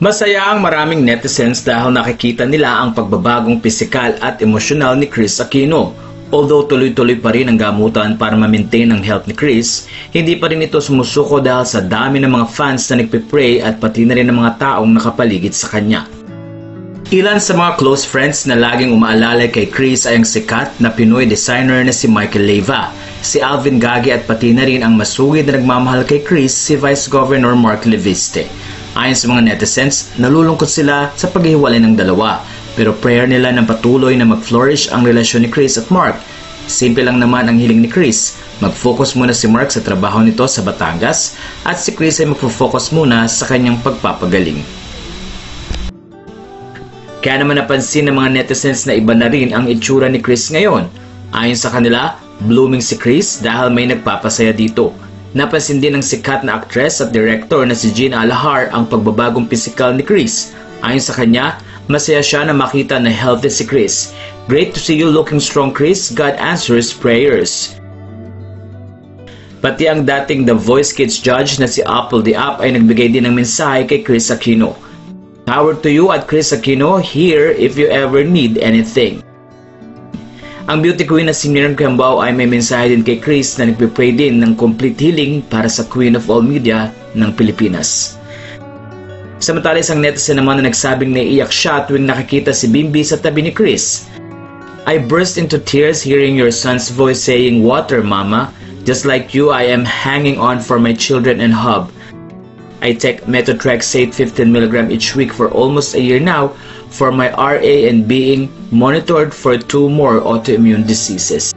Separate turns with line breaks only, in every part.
Masaya ang maraming netizens dahil nakikita nila ang pagbabagong pisikal at emosyonal ni Kris Aquino. Although tuloy-tuloy pa rin ang gamutan para ma-maintain ang health ni Kris, hindi pa rin ito sumusuko dahil sa dami ng mga fans na nagpipray at pati na rin ng mga taong nakapaligid sa kanya. Ilan sa mga close friends na laging umaalala kay Kris ay ang sikat na Pinoy designer na si Michael Leyva, si Alvin Gagi at pati na rin ang masugid na nagmamahal kay Kris, si Vice Governor Mark Leviste. Ayon sa mga netizens, nalulungkot sila sa paghiwalay ng dalawa, pero prayer nila na patuloy na mag-flourish ang relasyon ni Kris at Mark. Simple lang naman ang hiling ni Kris, mag-focus muna si Mark sa trabaho nito sa Batangas at si Kris ay mag-focus muna sa kanyang pagpapagaling. Kaya naman napansin ng mga netizens na iba na rin ang itsura ni Kris ngayon. Ayon sa kanila, blooming si Kris dahil may nagpapasaya dito. Napansin din ng sikat na actress at director na si Gina Alahar ang pagbabagong pisikal ni Kris. Ayon sa kanya, masaya siya na makita na healthy si Kris. Great to see you looking strong, Kris. God answers prayers. Pati ang dating The Voice Kids judge na si Apple the App ay nagbigay din ng mensahe kay Kris Aquino. Power to you at Kris Aquino, here if you ever need anything. Ang beauty queen na si Miriam Kiambao ay may mensahe din kay Kris na nagpipray din ng complete healing para sa Queen of All Media ng Pilipinas. Samantala isang netizen naman na nagsabing naiiyak siya tuwing nakikita si Bimbi sa tabi ni Kris. I burst into tears hearing your son's voice saying, "Water, Mama. Just like you, I am hanging on for my children and hub. I take Methotrexate 15mg each week for almost a year now for my RA and being monitored for 2 more autoimmune diseases.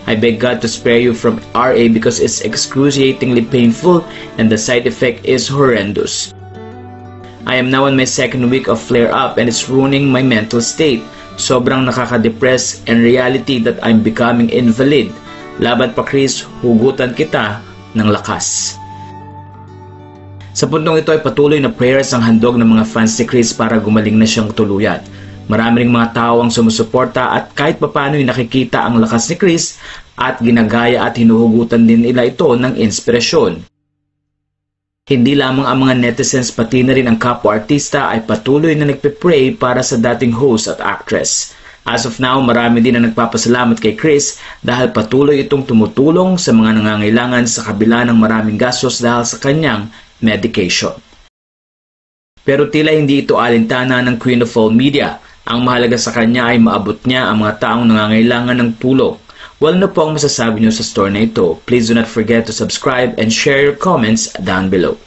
I beg God to spare you from RA because it's excruciatingly painful and the side effect is horrendous. I am now in my 2nd week of flare-up and it's ruining my mental state. Sobrang nakaka-depress and reality that I'm becoming invalid. Laban pa, Kris, hugutan kita ng lakas." Sa puntong ito ay patuloy na prayers ang handog ng mga fans ni Kris para gumaling na siyang tuluyan. Marami ring mga tao ang sumusuporta at kahit papano ay nakikita ang lakas ni Kris at ginagaya at hinuhugutan din nila ito ng inspirasyon. Hindi lamang ang mga netizens pati na rin ang kapwa-artista ay patuloy na nagpipray para sa dating host at actress. As of now, marami din na nagpapasalamat kay Kris dahil patuloy itong tumutulong sa mga nangangailangan sa kabila ng maraming gastos dahil sa kanyang medication. Pero tila hindi ito alintana ng Queen of All Media. Ang mahalaga sa kanya ay maabot niya ang mga taong nangangailangan ng tulong. Well, ano po ang masasabi niyo sa story na ito? Please do not forget to subscribe and share your comments down below.